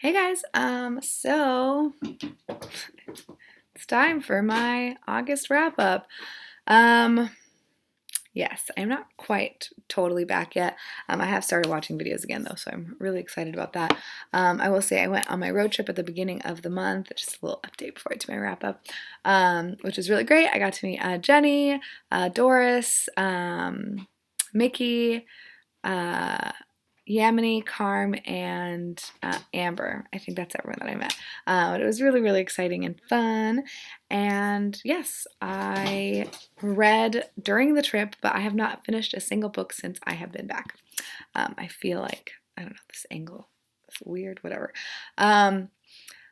Hey guys, so it's time for my August wrap up. Um, yes, I'm not quite totally back yet. I have started watching videos again though, so I'm really excited about that. I will say I went on my road trip at the beginning of the month, just a little update before I do my wrap up, which was really great. I got to meet Jenny, Doris, Mickey, uh, Yamini, Carm, and Amber. I think that's everyone that I met. But it was really, really exciting and fun. And yes, I read during the trip, but I have not finished a single book since I have been back. I feel like, I don't know, this angle is weird, whatever.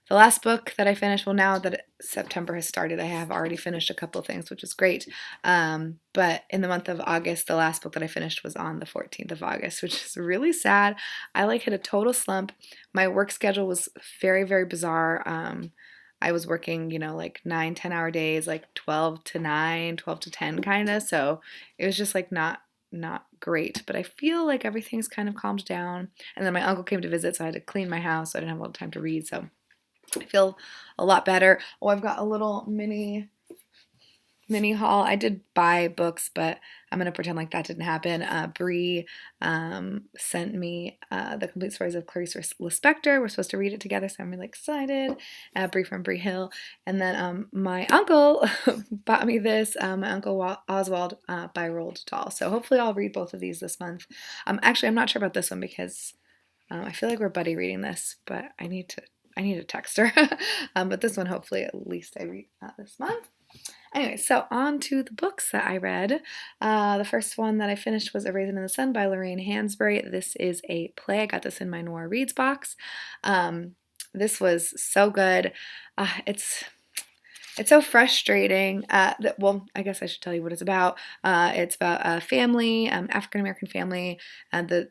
The last book that I finished, well, now that September has started, I have already finished a couple of things, which is great. But in the month of August, the last book that I finished was on the 14th of August, which is really sad. I hit a total slump. My work schedule was very, very bizarre. I was working, like 9, 10 hour days, like 12 to 9, 12 to 10 kind of. So it was just like not great, but I feel like everything's kind of calmed down. And then my uncle came to visit, so I had to clean my house, so I didn't have a lot of time to read. So I feel a lot better. Oh, I've got a little mini haul. I did buy books, but I'm gonna pretend like that didn't happen. Bree sent me the complete stories of Clarice Lispector. We're supposed to read it together, so I'm really excited. Bree from Bree Hill, and then my uncle bought me this. My uncle Oswald by Roald Dahl. So hopefully I'll read both of these this month. Actually, I'm not sure about this one because I feel like we're buddy reading this, but I need to text her. But this one, hopefully, at least I read this month. Anyway, so on to the books that I read. The first one that I finished was A Raisin in the Sun by Lorraine Hansberry. This is a play. I got this in my Noir Reads box. This was so good. It's so frustrating. Well, I guess I should tell you what it's about. It's about a family, African American family, and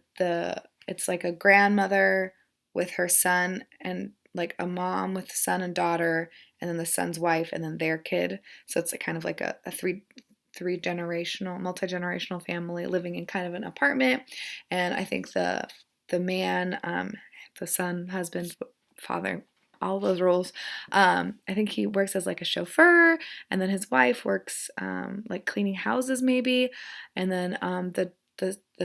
it's like a grandmother with her son, and like a mom with son and daughter, and then the son's wife, and then their kid. So it's like kind of like a three generational, multi-generational family living in kind of an apartment. And I think the man, the son, husband, father, all those roles. I think he works as like a chauffeur, and then his wife works like cleaning houses maybe, and then the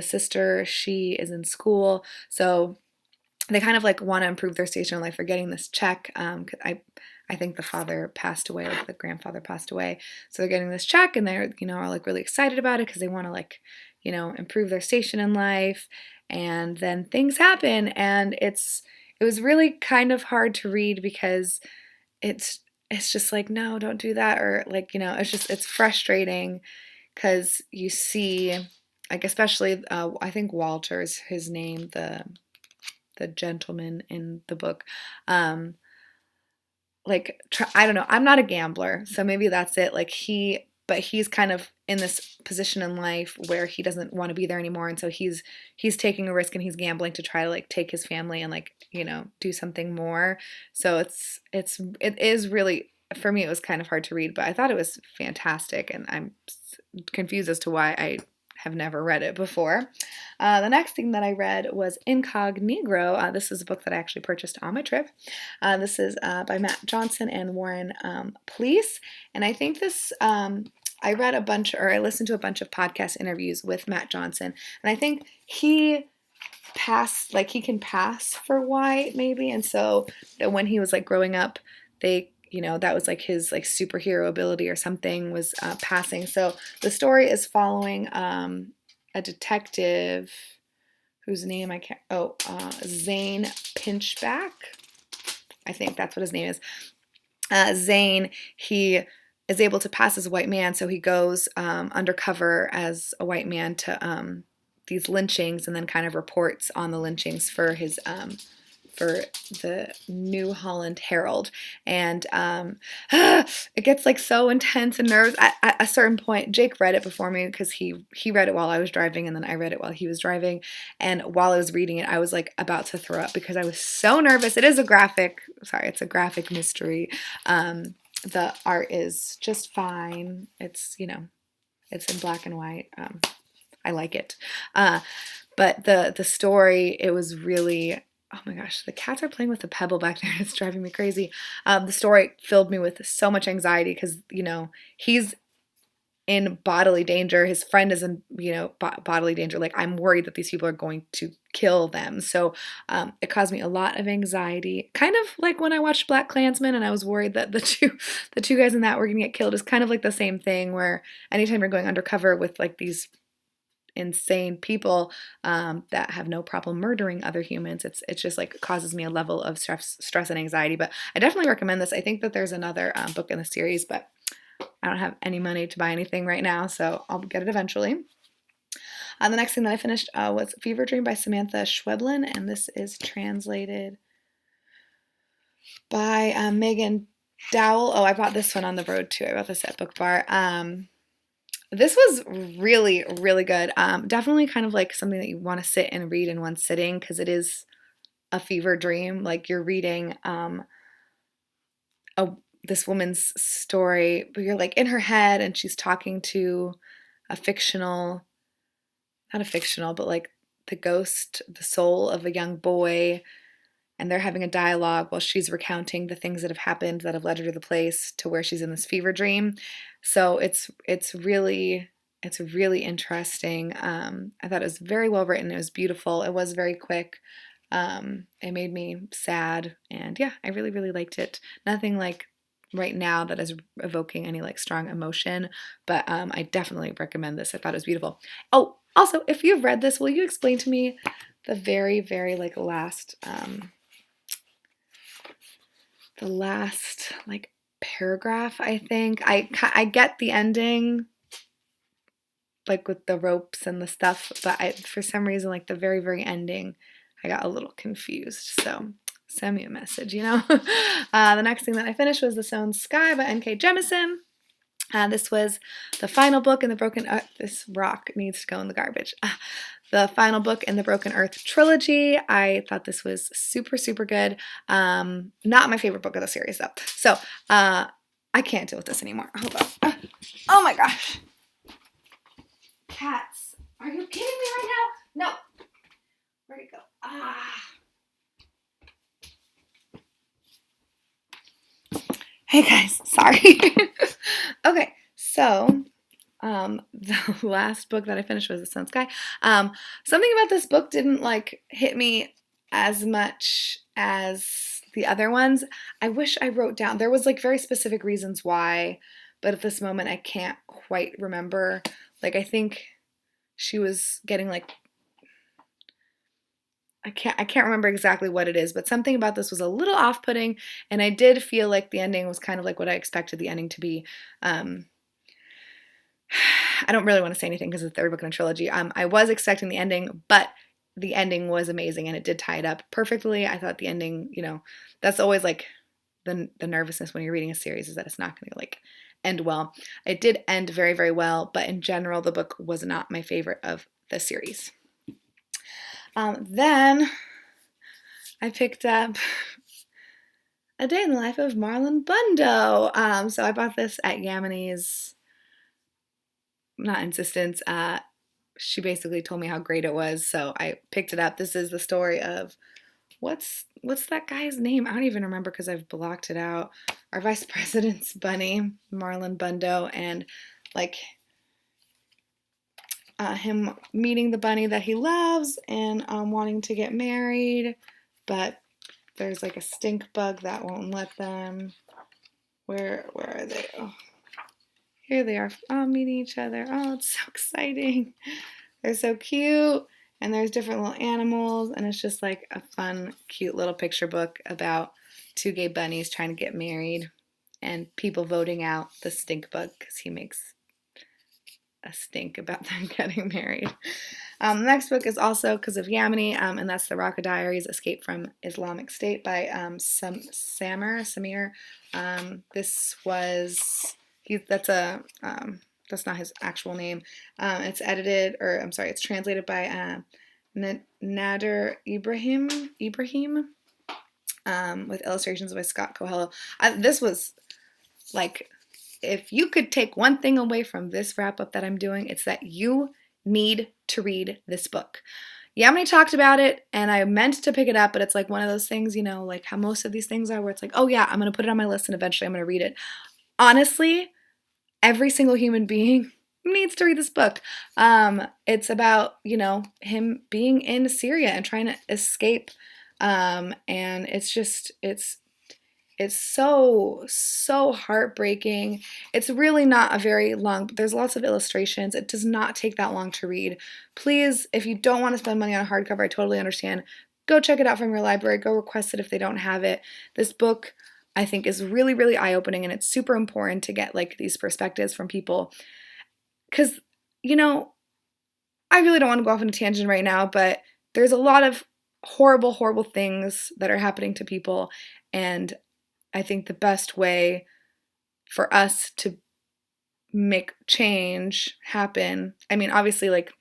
sister, she is in school, so they kind of like want to improve their station in life. They're getting this check. I think the father passed away, like the grandfather passed away, so they're getting this check, and they're are like really excited about it because they want to like improve their station in life, and then things happen, and it was really kind of hard to read because it's just like, no, don't do that, or like it's frustrating because you see, like, especially I think Walter's his name, the gentleman in the book, like I don't know, I'm not a gambler, so maybe that's it. Like but he's kind of in this position in life where he doesn't want to be there anymore, and so he's taking a risk and he's gambling to try to like take his family and like do something more. So it is really, for me, it was kind of hard to read, but I thought it was fantastic, and I'm confused as to why I have never read it before. The next thing that I read was Incognegro. This is a book that I actually purchased on my trip. This is by Matt Johnson and Warren Pleece. And I think this, I read a bunch, or I listened to a bunch of podcast interviews with Matt Johnson. And I think he can pass for white maybe. And so when he was like growing up, that was like his like superhero ability or something was passing. So the story is following a detective whose name I can't. Zane Pinchback. I think that's what his name is. Zane, he is able to pass as a white man, so he goes undercover as a white man to these lynchings, and then kind of reports on the lynchings for his for the New Holland Herald. And it gets like so intense and nervous at a certain point. Jake read it before me because he read it while I was driving, and then I read it while he was driving. And while I was reading it, I was like about to throw up because I was so nervous. It's a graphic mystery. The art is just fine. It's it's in black and white. I like it. But the story, it was really oh my gosh, the cats are playing with a pebble back there. It's driving me crazy. The story filled me with so much anxiety because, he's in bodily danger. His friend is in, bodily danger. Like, I'm worried that these people are going to kill them. So it caused me a lot of anxiety. Kind of like when I watched Black Klansman and I was worried that the two guys in that were going to get killed. Is kind of like the same thing where anytime you're going undercover with like these insane people that have no problem murdering other humans, it's just like causes me a level of stress and anxiety. But I definitely recommend this. I think that there's another book in the series, but I don't have any money to buy anything right now, so I'll get it eventually. The next thing that I finished was Fever Dream by Samantha Schweblin, and this is translated by Megan Dowell. Oh, I bought this one on the road too. I bought this at Book Bar. This was really, really good. Definitely kind of like something that you want to sit and read in one sitting because it is a fever dream. Like you're reading this woman's story, but you're like in her head and she's talking to a fictional, not a fictional, but like the ghost, the soul of a young boy, and they're having a dialogue while she's recounting the things that have happened that have led her to the place to where she's in this fever dream. So it's really interesting. I thought it was very well written. It was beautiful. It was very quick. It made me sad, and yeah, I really, really liked it. Nothing like right now that is evoking any like strong emotion, but I definitely recommend this. I thought it was beautiful. Oh, also, if you've read this, will you explain to me the very, very like last like paragraph? I think I get the ending, like with the ropes and the stuff, but for some reason, like the very, very ending, I got a little confused. So send me a message, The next thing that I finished was The Sewn Sky by N.K. Jemisin. This was the final book in the Broken Earth. This rock needs to go in the garbage. The final book in the Broken Earth trilogy. I thought this was super, super good. Not my favorite book of the series, though. So I can't deal with this anymore. Hold on. Oh my gosh. Cats. Are you kidding me right now? No. Where'd it go? Hey guys, sorry. Okay, so the last book that I finished was The Sewn Sky. Something about this book didn't like hit me as much as the other ones. I wish I wrote down. There was like very specific reasons why, but at this moment I can't quite remember. Like I think she was getting like I can't remember exactly what it is, but something about this was a little off-putting, and I did feel like the ending was kind of like what I expected the ending to be. I don't really want to say anything because it's the third book in a trilogy. I was expecting the ending, but the ending was amazing, and it did tie it up perfectly. I thought the ending, that's always like the nervousness when you're reading a series is that it's not going to like end well. It did end very, very well, but in general, the book was not my favorite of the series. Then I picked up A Day in the Life of Marlon Bundo. So I bought this at Yamine's, not insistence. She basically told me how great it was, so I picked it up. This is the story of what's that guy's name? I don't even remember because I've blocked it out. Our vice president's bunny, Marlon Bundo, and like him meeting the bunny that he loves and wanting to get married, but there's like a stink bug that won't let them. Where are they? Oh, here they are, meeting each other. Oh, it's so exciting. They're so cute, and there's different little animals, and it's just like a fun, cute little picture book about two gay bunnies trying to get married and people voting out the stink bug because he makes a stink about them getting married. The next book is also because of Yamini, and that's The Raqqa Diaries: Escape from Islamic State by Samir. This was that's not his actual name. It's translated by Nader Ibrahim, with illustrations by Scott Coelho. This was like, if you could take one thing away from this wrap up that I'm doing, it's that you need to read this book. Yamini talked about it, and I meant to pick it up, but it's like one of those things, you know, like how most of these things are, where it's like, oh yeah, I'm going to put it on my list and eventually I'm going to read it. Honestly, every single human being needs to read this book. It's about, you know, him being in Syria and trying to escape. And it's just, it's so heartbreaking. It's really not a very long, there's lots of illustrations. It does not take that long to read. Please, if you don't want to spend money on a hardcover, I totally understand. Go check it out from your library. Go request it if they don't have it. This book, I think, is really, really eye-opening, and it's super important to get like these perspectives from people. Because, you know, I really don't want to go off on a tangent right now, but there's a lot of horrible, horrible things that are happening to people. And I think the best way for us to make change happen, I mean, obviously, like,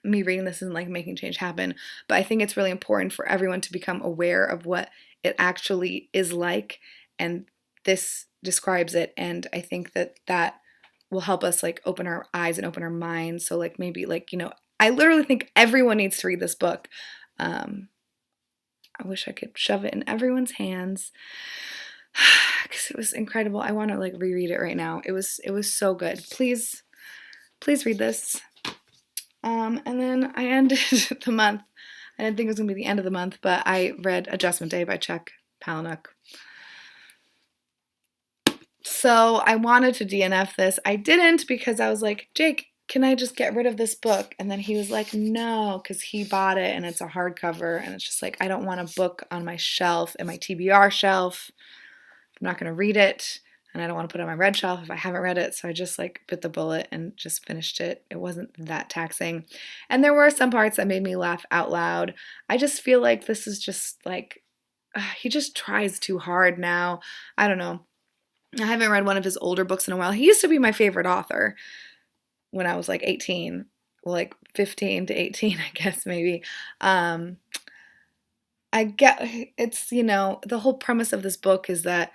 me reading this isn't like making change happen, but I think it's really important for everyone to become aware of what it actually is like, and this describes it, and I think that that will help us like open our eyes and open our minds. So like maybe like, you know, I literally think everyone needs to read this book. um I wish I could shove it in everyone's hands because it was incredible. I want to like reread it right now. It was so good. Please read this. And then I ended the month. I didn't think it was gonna be the end of the month, but I read Adjustment Day by Chuck Palahniuk. So I wanted to DNF this. I didn't because I was like, Jake, can I just get rid of this book? And then he was like, no, because he bought it and it's a hardcover. And it's just like, I don't want a book on my shelf, in my TBR shelf. I'm not going to read it. And I don't want to put it on my red shelf if I haven't read it. So I just like bit the bullet and just finished it. It wasn't that taxing. And there were some parts that made me laugh out loud. I just feel like this is just like, he just tries too hard now. I don't know. I haven't read one of his older books in a while. He used to be my favorite author when I was like 18, well, like 15 to 18, I guess maybe. Um, I get it's, you know, the whole premise of this book is that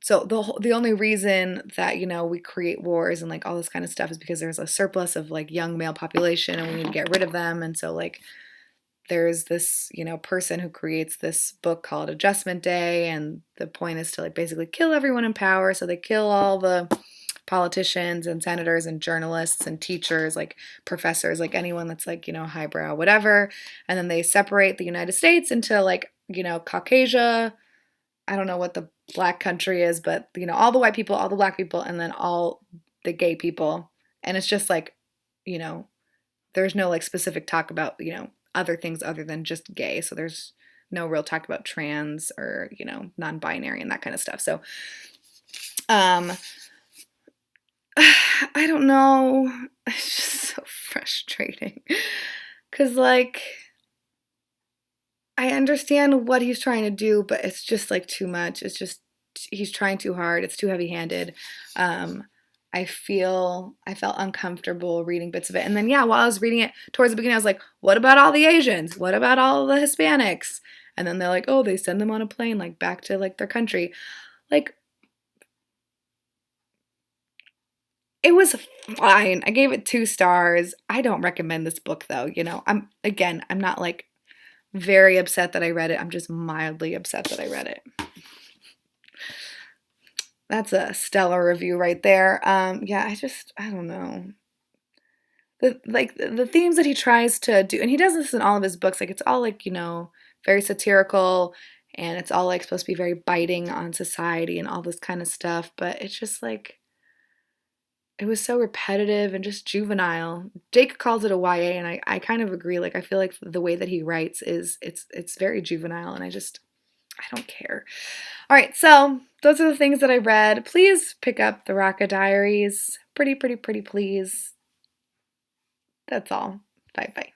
so the only reason that, you know, we create wars and like all this kind of stuff is because there's a surplus of like young male population and we need to get rid of them. And so like there's this, you know, person who creates this book called Adjustment Day, and the point is to like basically kill everyone in power. So they kill all the politicians and senators and journalists and teachers, like professors, like anyone that's like, you know, highbrow, whatever. And then they separate the United States into like, you know, Caucasia. I don't know what the black country is, but you know, all the white people, all the black people, and then all the gay people. And it's just like, you know, there's no like specific talk about, you know, other things other than just gay. So there's no real talk about trans or, you know, non-binary and that kind of stuff. So um I don't know. It's just so frustrating. Cause like I understand what he's trying to do, but it's just like too much. It's just he's trying too hard. It's too heavy-handed. Um, I felt uncomfortable reading bits of it. And then yeah, while I was reading it towards the beginning, I was like, what about all the Asians? What about all the Hispanics? And then they're like, oh, they send them on a plane like back to like their country. Like it was fine. I gave it 2 stars. I don't recommend this book though, you know. I'm not like very upset that I read it. I'm just mildly upset that I read it. That's a stellar review right there. Yeah, I don't know. The themes that he tries to do, and he does this in all of his books, like it's all like, you know, very satirical, and it's all like supposed to be very biting on society and all this kind of stuff, but it's just like it was so repetitive and just juvenile. Jake calls it a YA, and I kind of agree. Like I feel like the way that he writes is it's very juvenile, and I don't care. All right, so those are the things that I read. Please pick up the Raqqa Diaries. Pretty, pretty, pretty, please. That's all. Bye bye.